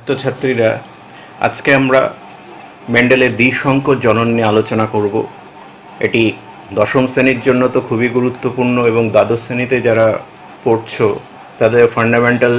ছাত্রছাত্রীরা, আজকে আমরা মেন্ডেলের দ্বিসংকর জনন নিয়ে আলোচনা করব। এটি দশম শ্রেণীর জন্য তো খুবই গুরুত্বপূর্ণ এবং দ্বাদশ শ্রেণীতে যারা পড়ছো তাদের ফান্ডামেন্টাল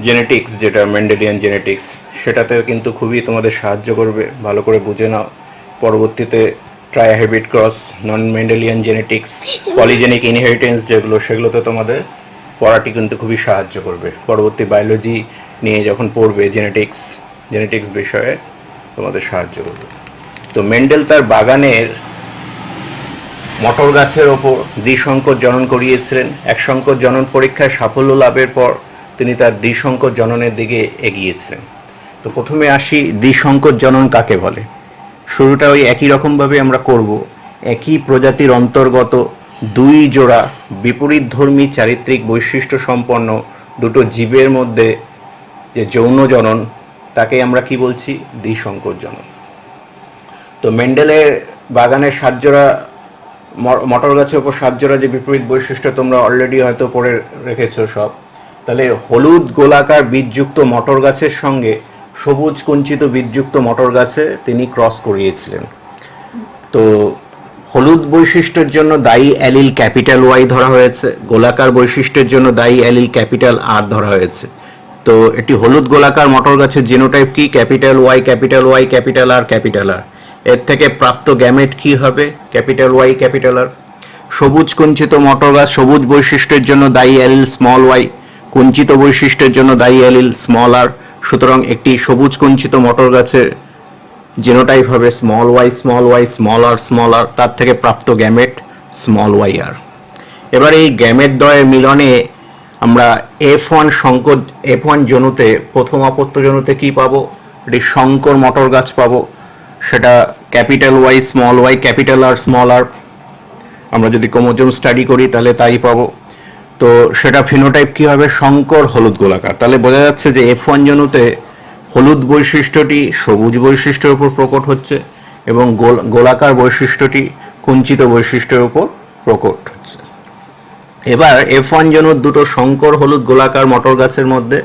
জেনেটিক্স, যেটা মেন্ডেলিয়ান জেনেটিক্স, সেটাতে কিন্তু খুবই তোমাদের সাহায্য করবে। ভালো করে বুঝে নাও। পরবর্তীতে ট্রাইহ্যাবিট cross, non Mendelian genetics, polygenic inheritance যেগুলো, সেগুলোতে তোমাদের পড়াটি কিন্তু খুবই সাহায্য করবে। পরবর্তী বায়োলজি নিয়ে যখন পড়বে, জেনেটিক্স বিষয়ে তোমাদের সাহায্য করবে। তো মেন্ডেল তার বাগানের মটর গাছের ওপর দ্বিসংকর জনন করিয়েছিলেন। এক সংকর জনন পরীক্ষায় সাফল্য লাভের পর তিনি তার দ্বিসংকর জননের দিকে এগিয়েছিলেন। তো প্রথমে আসি, দ্বিসংকর জনন কাকে বলে। শুরুটা ওই একই রকমভাবে আমরা করব। একই প্রজাতির অন্তর্গত দুই জোড়া বিপরীতধর্মী চারিত্রিক বৈশিষ্ট্য সম্পন্ন দুটো জীবের মধ্যে যে যৌন জনন, তাকে আমরা কি বলছি? দ্বিসংকর জনন। তো মেন্ডেলের বাগানের সাতজোড়া মটর গাছের ওপর সাতজোড়া যে বিপরীত বৈশিষ্ট্য তোমরা অলরেডি হয়তো পড়ে রেখেছো সব। তাহলে হলুদ গোলাকার বীজযুক্ত মটর গাছের সঙ্গে সবুজ কুঞ্চিত বীজযুক্ত মটর গাছে তিনি ক্রস করিয়েছিলেন। তো হলুদ বৈশিষ্ট্যের জন্য দায়ী অ্যালিল ক্যাপিটাল ওয়াই ধরা হয়েছে, গোলাকার বৈশিষ্ট্যের জন্য দায়ী অ্যালিল ক্যাপিটাল আর ধরা হয়েছে। তো এটি হলুদ গোলাকার মটর গাছের জিনোটাইপ কি? Capital Y, capital Y, capital R, capital R. এর থেকে প্রাপ্ত গ্যামেট কি হবে? Capital Y, capital R. সবুজ কুঞ্চিত মটর গাছ সবুজ বৈশিষ্ট্যের জন্য দায়ী অ্যালিল স্মল ওয়াই, কুঞ্চিত বৈশিষ্ট্যের জন্য দায়ী অ্যালিল স্মল আর। সুতরাং একটি সবুজ কুঞ্চিত মটর গাছের জিনোটাইপ হবে small Y, small Y, small R, small R. তার থেকে প্রাপ্ত গ্যামেট স্মল ওয়াই আর। এবার এই গ্যামেট দ্বয়ের মিলনে আমরা F1 জনুতে, প্রথম অপত্য জনুতে কি পাবো? এটি সংকর মটর গাছ পাবো। সেটা capital Y, small Y, capital R, small R. আমরা যদি ক্রোমোজোম স্টাডি করি তাহলে তাই পাবো। তো সেটা ফিনোটাইপ কি হবে? সংকর হলুদ গোলাকার। তাহলে বোঝা যাচ্ছে যে F1 জনুতে হলুদ বৈশিষ্ট্যটি সবুজ বৈশিষ্ট্যের উপর প্রকট হচ্ছে এবং গোলাকার বৈশিষ্ট্যটি কুঞ্চিত বৈশিষ্ট্যের উপর প্রকট হচ্ছে। এবার F1 জনুর দুটো সংকর হলুদ গোলাকার মটর গাছের মধ্যে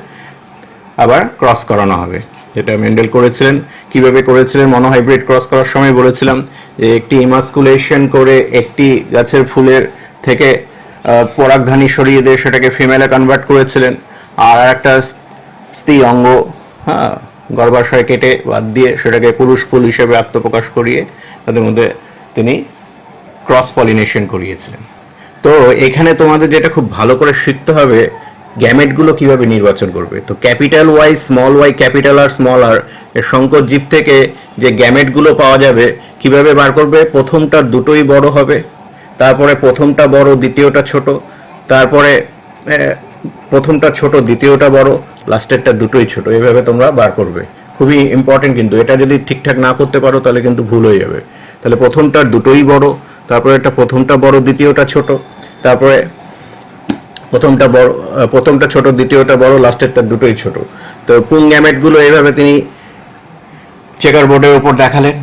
আবার ক্রস করানো হবে, যেটা মেন্ডেল করেছিলেন। কিভাবে করেছিলেন? মনোহাইব্রিড ক্রস করার সময় বলেছিলাম যে একটি ইমাস্কুলেশন করে একটি গাছের ফুলের থেকে পরাগধানী সরিয়ে দিয়ে সেটাকে ফিমেলে কনভার্ট করেছিলেন, আর একটা স্ত্রী অঙ্গ গর্ভাশয় কেটে বাদ দিয়ে সেটাকে পুরুষ ফুল হিসেবে আত্মপ্রকাশ করিয়ে তাদের মধ্যে তিনি ক্রস পলিনেশন করিয়েছিলেন। তো এখানে তোমাদের যেটা খুব ভালো করে শিখতে হবে, গ্যামেটগুলো কিভাবে নির্বাচন করবে। তো capital Y, small Y, capital R, small R এর সংকর জীব থেকে যে গ্যামেটগুলো পাওয়া যাবে কিভাবে বার করবে? প্রথমটা দুটোই বড় হবে, তারপরে প্রথমটা বড় দ্বিতীয়টা ছোট, তারপরে প্রথমটা ছোট দ্বিতীয়টা বড়, লাস্টেরটা দুটোই ছোট। এইভাবে তোমরা বার করবে। খুবই ইম্পর্টেন্ট কিন্তু, এটা যদি ঠিকঠাক না করতে পারো তাহলে কিন্তু ভুল হয়ে যাবে। তাহলে প্রথমটা দুটোই বড়, তারপরে একটা প্রথমটা বড় দ্বিতীয়টা ছোট, তারপরে প্রথমটা ছোট দ্বিতীয়টা বড়, লাস্টেরটা দুটোই ছোট। তো পুং গ্যামেটগুলো এইভাবে তিনি চেকার বোর্ডের উপর দেখালেন।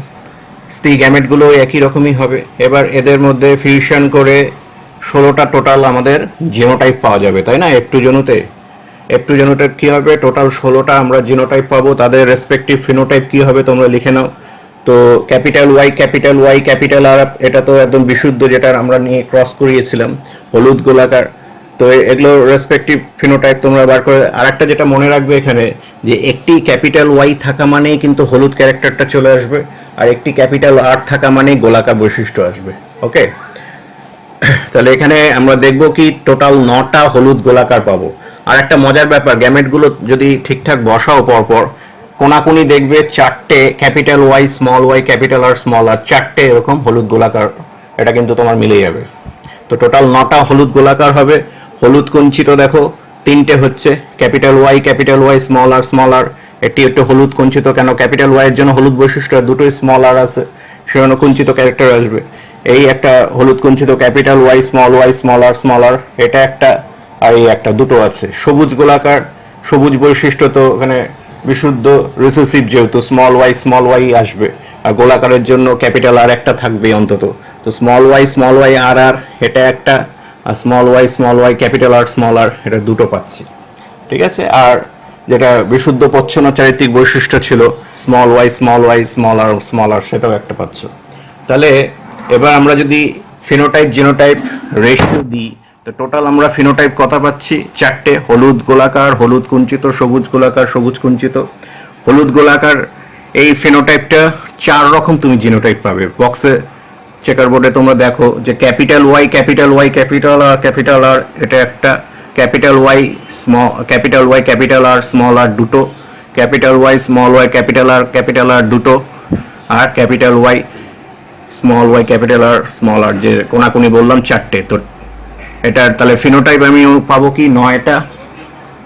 স্ত্রী গ্যামেটগুলো একই রকমই হবে। এবার এদের মধ্যে ফিউশন করে 16টা টোটাল আমাদের জিনোটাইপ পাওয়া যাবে, তাই না? F2 জনুতে কি হবে? টোটাল 16টা আমরা জিনোটাইপ পাবো। তাদের রেসপেক্টিভ ফিনোটাইপ কি হবে তোমরা লিখে নাও। তো capital Y, capital Y, capital R, এটা তো একদম বিশুদ্ধ, যেটা আমরা নিয়ে ক্রস করিয়েছিলাম, হলুদ গোলাকার। তো এগুলো রেসপেক্টিভ ফিনোটাইপ তোমরা বার করে। আর একটা যেটা মনে রাখবে এখানে, যে একটি ক্যাপিটাল ওয়াই থাকা মানেই কিন্তু হলুদ ক্যারেক্টারটা চলে আসবে, আর একটি ক্যাপিটাল আর থাকা মানেই গোলাকার বৈশিষ্ট্য আসবে। ওকে, তাহলে এখানে আমরা দেখব কি টোটাল 9টা হলুদ গোলাকার পাবো। আর একটা মজার ব্যাপার, গ্যামেটগুলো যদি ঠিকঠাক বসাও পরপর, কোনাকুনি দেখবে 4টে capital Y, small Y, capital R, small R, 4টে এরকম হলুদ গোলাকার। এটা কিন্তু তোমার মিলে যাবে। তো টোটাল 9টা হলুদ গোলাকার হবে। হলুদ কুঞ্চিত দেখো 3টে হচ্ছে, ক্যাপিটাল ওয়াই, স্মল আর। এটি একটু হলুদ কুঞ্চিত কেন? ক্যাপিটাল ওয়াই এর জন্য হলুদ বৈশিষ্ট্য, দুটোই স্মল আর আছে, সেজন্য কুঞ্চিত ক্যারেক্টার আসবে। এই একটা হলুদ কুঞ্চিত ক্যাপিটাল ওয়াই, স্মল আর, এটা একটা, আর এই একটা, দুটো আছে। সবুজ গোলাকার, সবুজ বৈশিষ্ট্য তো এখানে বিশুদ্ধ রিসেসিভ, যেহেতু স্মল ওয়াই আসবে, আর গোলাকারের জন্য ক্যাপিটাল আর একটা থাকবে অন্তত। তো স্মল ওয়াই আর, এটা একটা, আর small Y, capital R, small R, এটা দুটো পাচ্ছি। ঠিক আছে। আর যেটা বিশুদ্ধ প্রচ্ছন্ন চারিত্রিক বৈশিষ্ট্য ছিল, স্মল ওয়াই স্মল আর সেটাও একটা পাচ্ছ। তাহলে এবার আমরা যদি ফিনোটাইপ জিনোটাইপ রেশিও দিই, তো টোটাল আমরা ফিনোটাইপ কত পাচ্ছি? 4টে। হলুদ গোলাকার, হলুদ কুঞ্চিত, সবুজ গোলাকার, সবুজ কুঞ্চিত। হলুদ গোলাকার এই ফিনোটাইপটা 4 রকম তুমি জিনোটাইপ পাবে। বক্সে চেকার বোর্ডে তোমরা দেখো যে capital Y capital Y capital R এটা একটা, capital Y capital R small R দুটো, ক্যাপিটাল ওয়াই ক্যাপিটাল আর দুটো, আর capital Y capital R small R যে কোনাকুনি বললাম 4টে। তো এটা তাহলে ফিনোটাইপ আমি পাবো কি? 9টা।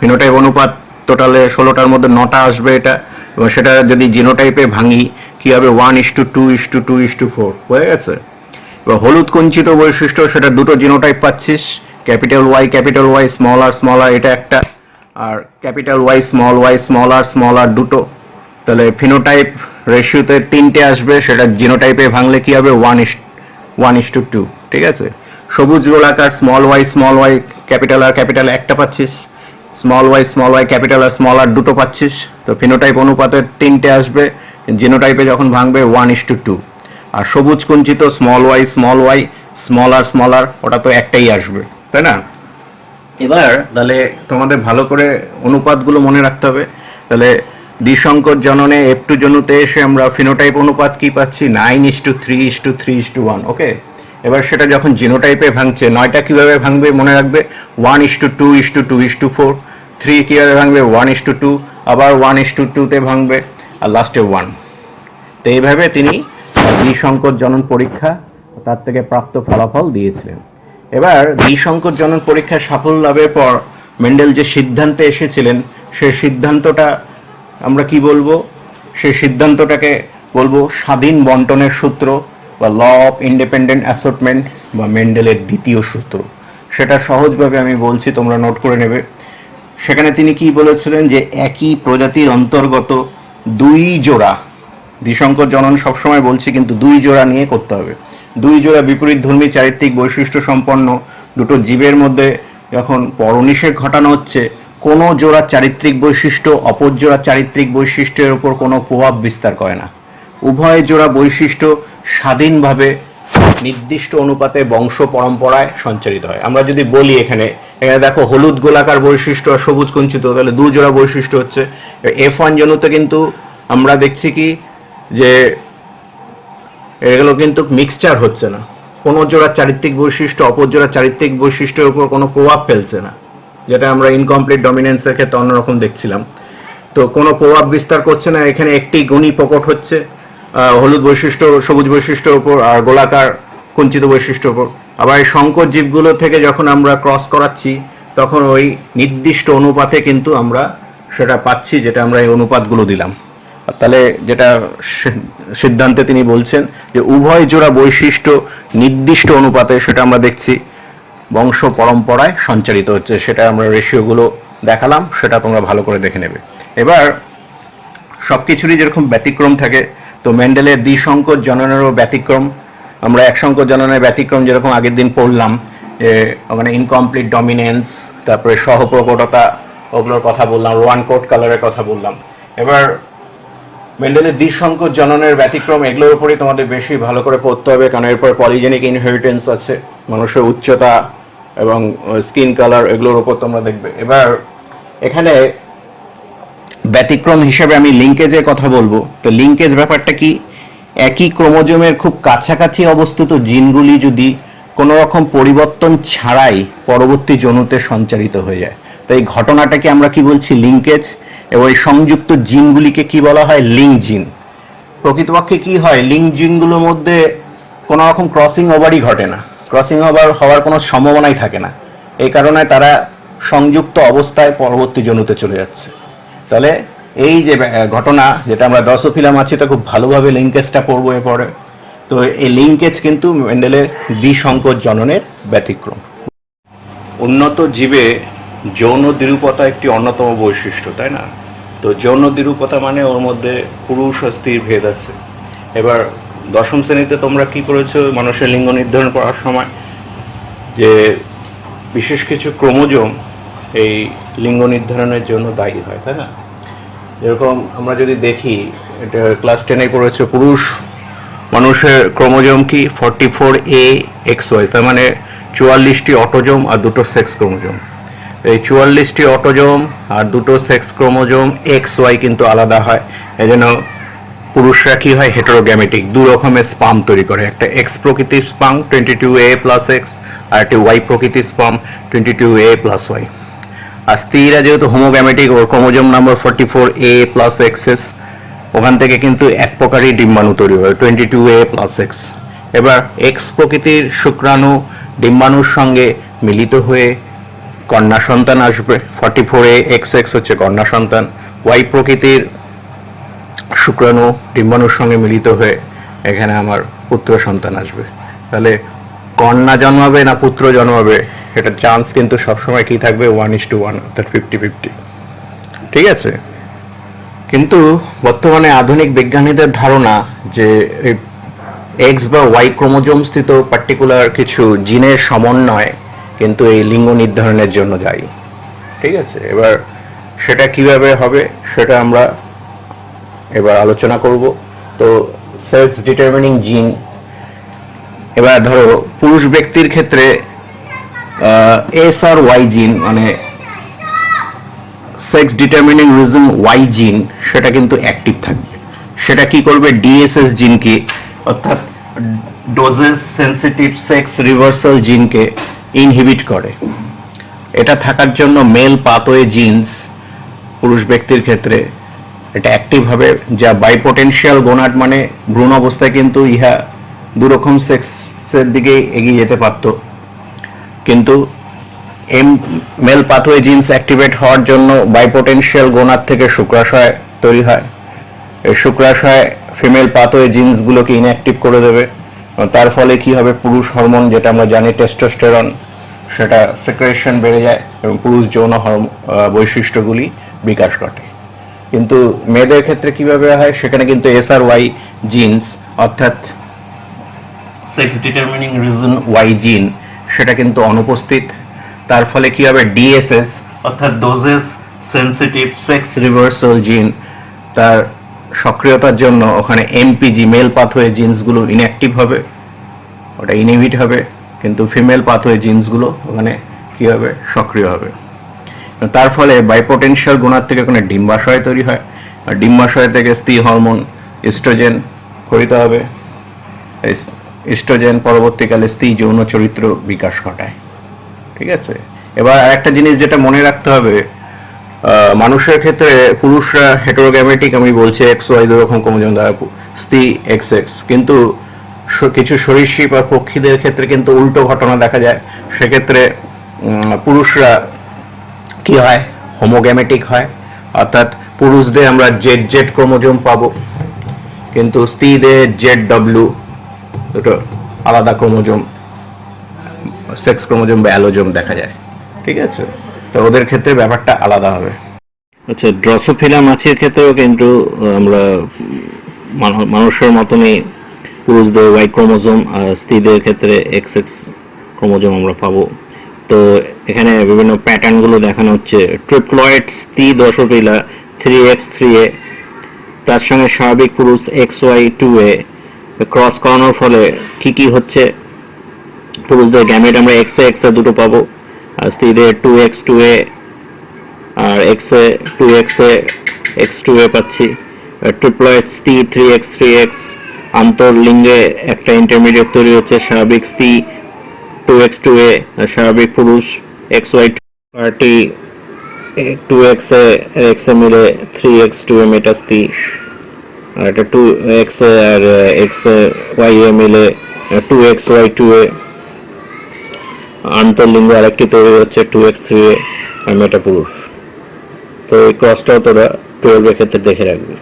ফিনোটাইপ অনুপাত টোটালে 16টার মধ্যে 9টা আসবে এটা। এবং সেটা যদি জিনোটাইপে ভাঙি কি হবে? 1:2:2:4 হয়ে গেছে। এবার হলুদ কুঞ্চিত বৈশিষ্ট্য, সেটা দুটো জিনোটাইপ পাচ্ছিস, ক্যাপিটাল ওয়াই স্মল আর এটা একটা, আর ক্যাপিটাল ওয়াই স্মল আর দুটো। তাহলে ফিনোটাইপ রেশিওতে 3টে আসবে, সেটা জিনোটাইপে ভাঙলে কি হবে? 1:2। ঠিক আছে। সবুজ গোলাকার স্মল ওয়াই ক্যাপিটাল একটা পাচ্ছিস, small Y capital R small R দুটো পাচ্ছিস। তো ফিনোটাইপ অনুপাতে 3টে আসবে, জিনোটাইপে যখন ভাঙবে 1:2। আর সবুজ কুঞ্চিত স্মল ওয়াই স্মল আর ওটা তো একটাই আসবে, তাই না? এবার তাহলে তোমাদের ভালো করে অনুপাতগুলো মনে রাখতে হবে। তাহলে দ্বিসংকর জননে F2 জনুতে এসে আমরা ফিনোটাইপ অনুপাত কি পাচ্ছি? 9:3:3:1। ওকে। এবার সেটা যখন জিনোটাইপে ভাঙছে, 9টা কিভাবে ভাঙবে মনে রাখবে? 1:2:2:4। 3 কিভাবে ভাঙবে? 1:2, আবার 1:2-তে ভাঙবে, আর লাস্টে 1। তো এইভাবে তিনি দ্বিসংকর জনন পরীক্ষা তার থেকে প্রাপ্ত ফলাফল দিয়েছিলেন। এবার দ্বিসংকর জনন পরীক্ষায় সাফল্য লাভের পর মেন্ডেল যে সিদ্ধান্তে এসেছিলেন, সেই সিদ্ধান্তটা আমরা কি বলবো? সেই সিদ্ধান্তটাকে বলবো স্বাধীন বন্টনের সূত্র বা ল অফ ইন্ডিপেন্ডেন্ট অ্যাসর্টমেন্ট বা মেন্ডেলের দ্বিতীয় সূত্র। সেটা সহজভাবে আমি বলছি, তোমরা নোট করে নেবে। সেখানে তিনি কি বলেছিলেন? যে একই প্রজাতির অন্তর্গত 2 জোড়া, দ্বিসংকর জনন সবসময় বলছি কিন্তু 2 জোড়া নিয়ে করতে হবে, 2 জোড়া বিপরীতধর্মী চারিত্রিক বৈশিষ্ট্য সম্পন্ন দুটো জীবের মধ্যে যখন পরনিষেক ঘটানো হচ্ছে, কোনো জোড়া চারিত্রিক বৈশিষ্ট্য অপর জোড়া চারিত্রিক বৈশিষ্ট্যের উপর কোনো প্রভাব বিস্তার করে না। উভয় জোড়া বৈশিষ্ট্য স্বাধীনভাবে নির্দিষ্ট অনুপাতে বংশ পরম্পরায় সঞ্চারিত হয়। আমরা যদি বলি এখানে দেখো হলুদ গোলাকার বৈশিষ্ট্য আর সবুজ কুঞ্চিত, তাহলে 2 জোড়া বৈশিষ্ট্য হচ্ছে। F1 জনুতে কিন্তু আমরা দেখছি কি যে এগুলো কিন্তু মিক্সচার হচ্ছে না, কোনো জোড়া চারিত্রিক বৈশিষ্ট্য অপর জোড়া চারিত্রিক বৈশিষ্ট্যের উপর কোনো প্রভাব ফেলছে না, যেটা আমরা ইনকমপ্লিট ডমিনেন্সের ক্ষেত্রে অন্যরকম দেখছিলাম। তো কোনো প্রভাব বিস্তার করছে না, এখানে একটি গুণই প্রকট হচ্ছে হলুদ বৈশিষ্ট্য সবুজ বৈশিষ্ট্যের উপর আর গোলাকার কুঞ্চিত বৈশিষ্ট্যের উপর। আবার এই সংকর জীবগুলো থেকে যখন আমরা ক্রস করাচ্ছি, তখন ওই নির্দিষ্ট অনুপাতে কিন্তু আমরা সেটা পাচ্ছি, যেটা আমরা এই অনুপাতগুলো দিলাম। তাহলে যেটা সিদ্ধান্তে তিনি বলছেন যে উভয় জোড়া বৈশিষ্ট্য নির্দিষ্ট অনুপাতে, সেটা আমরা দেখছি বংশ পরম্পরায় সঞ্চারিত হচ্ছে। সেটা আমরা রেশিওগুলো দেখালাম, সেটা তোমরা ভালো করে দেখে নেবে। এবার সব কিছুরই যেরকম ব্যতিক্রম থাকে, তো মেন্ডেলের দ্বিসংকর জননেরও ব্যতিক্রম। আমরা একসংকর জননের ব্যতিক্রম যেরকম আগের দিন পড়লাম, যে ওখানে ইনকমপ্লিট ডমিনেন্স, তারপরে সহপ্রকটতা, ওগুলোর কথা বললাম, রোয়ান কোট কালারের কথা বললাম। এবার মেন্ডেলের দ্বিসংকর জননের ব্যতিক্রম, এগুলোর উপরই তোমাদের বেশি ভালো করে পড়তে হবে, কারণ এরপর পলিজেনিক ইনহেরিটেন্স আছে, মানুষের উচ্চতা এবং স্কিন কালার, এগুলোর উপর তোমরা দেখবে। এবার এখানে ব্যতিক্রম হিসেবে আমি লিঙ্কেজের কথা বলবো। তো লিঙ্কেজ ব্যাপারটা কি? একই ক্রোমোজোমের খুব কাছাকাছি অবস্থিত জিনগুলি যদি কোনো রকম পরিবর্তন ছাড়াই পরবর্তী জনুতে সঞ্চারিত হয়ে যায়, তো এই ঘটনাটাকে আমরা কি বলছি? লিঙ্কেজ। এবং এই সংযুক্ত জিনগুলিকে কি বলা হয়? লিঙ্ক জিন। প্রকৃতপক্ষে কি হয়? লিঙ্ক জিনগুলোর মধ্যে কোনো রকম ক্রসিং ওভারই ঘটে না, ক্রসিং ওভার হওয়ার কোনো সম্ভাবনাই থাকে না। এই কারণে তারা সংযুক্ত অবস্থায় পরবর্তী জনুতে চলে যাচ্ছে। তাহলে এই যে ঘটনা, যেটা আমরা ড্রসোফিলা মাছিতে খুব ভালোভাবে লিঙ্কেজটা পড়বো এরপরে, তো এই লিঙ্কেজ কিন্তু মেন্ডেলের দ্বিসংকর জননের ব্যতিক্রম। উন্নত জীবে যৌন দ্বিরূপতা একটি অন্যতম বৈশিষ্ট্য, তাই না? তো যৌন দ্বিরূপতা মানে ওর মধ্যে পুরুষ ও স্ত্রীর ভেদ আছে। এবার 10ম শ্রেণীতে তোমরা কি করেছো মানুষের লিঙ্গ নির্ধারণ করার সময়? যে বিশেষ কিছু ক্রোমোজোম এই লিঙ্গ নির্ধারণের জন্য দায়ী হয়, তাই না? যেরকম আমরা যদি দেখি, এটা ক্লাস 10-এ পড়েছে, পুরুষ মানুষের ক্রোমোজোম কি 44A XY, তার মানে 44টি অটোজোম আর 2টো সেক্স ক্রোমোজোম। এই 44টি অটোজোম আর 2টো সেক্স ক্রোমোজোম XY কিন্তু আলাদা হয়। এই জন্য পুরুষরা কি হয়, হেটেরোগ্যামেটিক, দু রকমের স্পাম তৈরি করে। একটা এক্স প্রকৃতির স্পাম 22A + X, আর একটা ওয়াই প্রকৃতির স্পাম 22A + Y। আর স্ত্রীরা যেহেতু হোমোগ্যামেটিক, ওর ক্রোমোজোম নাম্বার 44A + XS, ওখান থেকে কিন্তু এক প্রকারই ডিম্বাণু তৈরি হয় 22A + X। এবার এক্স প্রকৃতির শুক্রাণু ডিম্বাণুর সঙ্গে মিলিত হয়ে কন্যা সন্তান আসবে, 44A XX হচ্ছে কন্যা সন্তান। ওয়াই প্রকৃতির শুক্রাণু ডিম্বাণুর সঙ্গে মিলিত হয়ে এখানে আমার পুত্র সন্তান আসবে। তাহলে কন্যা জন্মাবে না পুত্র জন্মাবে, এটার চান্স কিন্তু সবসময় কি থাকবে, 1:1, অর্থাৎ 50-50। ঠিক আছে? কিন্তু বর্তমানে আধুনিক বিজ্ঞানীদের ধারণা যে এক্স বা ওয়াই ক্রোমোজোম স্থিত পার্টিকুলার কিছু জিনের সমন্বয় কিন্তু এই লিঙ্গ নির্ধারণের জন্য দায়ী। ঠিক আছে? এবার সেটা কিভাবে হবে সেটা আমরা এবার আলোচনা করব। তো সেক্স ডিটারমিনিং জিন, এবার ধরো পুরুষ ব্যক্তির ক্ষেত্রে এস আর ওয়াই জিন, মানে সেক্স ডিটারমিনিং রিজন ওয়াই জিন, সেটা কিন্তু অ্যাক্টিভ থাকবে। সেটা কি করবে, ডিএসএস জিনকে, অর্থাৎ ডোজেস সেন্সিটিভ সেক্স রিভার্সাল জিনকে ইনহিবিট করে। এটা থাকার জন্য মেল পাথওয়ে জিনস পুরুষ ব্যক্তির ক্ষেত্রে এটা অ্যাক্টিভ হবে, যা বাইপোটেনশিয়াল গোনাড, মানে ভ্রূণ অবস্থায় কিন্তু ইহা দুরকম সেক্সের দিকে এগিয়ে যেতে পারত, কিন্তু মেল পাথওয়ে জিনস অ্যাক্টিভেট হওয়ার জন্য বাইপোটেনশিয়াল গোনাড থেকে শুক্রাশয় তৈরি হয়। এই শুক্রাশয় ফিমেল পাথওয়ে জিনসগুলোকে ইনঅ্যাক্টিভ করে দেবে। তার ফলে কি হবে, পুরুষ হরমোন যেটা আমরা জানি টেস্টোস্টেরন, সেটা সেক্রেশন বেড়ে যায় এবং পুরুষ যৌন বৈশিষ্ট্যগুলি বিকাশ ঘটে। কিন্তু মেয়েদের ক্ষেত্রে কিভাবে হয়, সেখানে কিন্তু এসআরওয়াই জিনস, অর্থাৎ সেক্স ডিটারমিনিং রিজন ওয়াই জিন, সেটা কিন্তু অনুপস্থিত। তার ফলে কি হবে, ডিএসএস অর্থাৎ ডোজেস সেন্সিটিভ সেক্স রিভার্সাল জিন, তার সক্রিয়তার জন্য ওখানে এমপিজি মেল পাথওয়ে জিনসগুলো ইনঅ্যাক্টিভ হবে, ওটা ইনহিবিট হবে, কিন্তু ফিমেল পাথওয়ে জিনসগুলো ওখানে কি হবে, সক্রিয় হবে। তার ফলে বাইপোটেনশিয়াল গোনাড থেকে ওখানে ডিম্বাশয় তৈরি হয়, আর ডিম্বাশয় থেকে স্ত্রী হরমোন ইস্ট্রোজেন খরিত হবে। ইস্ট্রোজেন পরবর্তীকালে স্ত্রী যৌন চরিত্র বিকাশ ঘটায়। ঠিক আছে? এবার আরেকটা জিনিস যেটা মনে রাখতে হবে, মানুষের ক্ষেত্রে পুরুষরা হেটেরোগ্যামেটিক, আমি বলছি এক্স ওয়াই দুরকম ক্রোমোজোম দ্বারা, স্ত্রী এক্স এক্স, কিন্তু কিছু সরীসৃপ বা পক্ষীদের ক্ষেত্রে কিন্তু উল্টো ঘটনা দেখা যায়। সেক্ষেত্রে পুরুষরা কি হয়, হোমোগ্যামেটিক হয়, অর্থাৎ পুরুষদের আমরা জেড জেড ক্রোমোজোম পাবো, কিন্তু স্ত্রীদের জেড ডব্লিউ, দুটো আলাদা ক্রোমোজোম, সেক্স ক্রোমোজোম বা অ্যালোজোম দেখা যায়। ঠিক আছে? তো ওদের ক্ষেত্রে ব্যাপারটা আলাদা হবে। আচ্ছা, ড্রসোফিলা মাছির ক্ষেত্রেও কিন্তু আমরা মানুষের মতনই পুরুষদের ওয়াই ক্রোমোজোম আর স্ত্রীদের ক্ষেত্রে এক্স এক্স ক্রোমোজোম আমরা পাবো। তো এখানে বিভিন্ন প্যাটার্নগুলো দেখানো হচ্ছে। ট্রিপ্লয়েড স্ত্রী ড্রসোফিলা 3x3a, তার সঙ্গে স্বাভাবিক পুরুষ XY2a ক্রস করানোর ফলে কি কি হচ্ছে, পুরুষদের গ্যামেট আমরা XA XA দুটো পাবো, আর স্ত্রীদের 2x2a আর XA 2XA X2a পাচ্ছি। ট্রিপ্লয়েড স্ত্রী 3x3x, আন্তর্লিঙ্গে একটা ইন্টারমিডিয়েট তৈরি হচ্ছে, স্বাভাবিক স্ত্রী 2x2a আর স্বাভাবিক পুরুষ XY2, পার্টি 2XA XA মিলে 3x2a মেটা স্ত্রী, আর এটা 2XA আর XA মিলে 2XY2a, আন্তর্লিঙ্গ আরেকটি তৈরি হচ্ছে 2x3a আর মেটা পুরুষ। তো এই ক্রসটাও তোরা 12 এর ক্ষেত্রে দেখে রাখবি।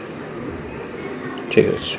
ঠিক আছে।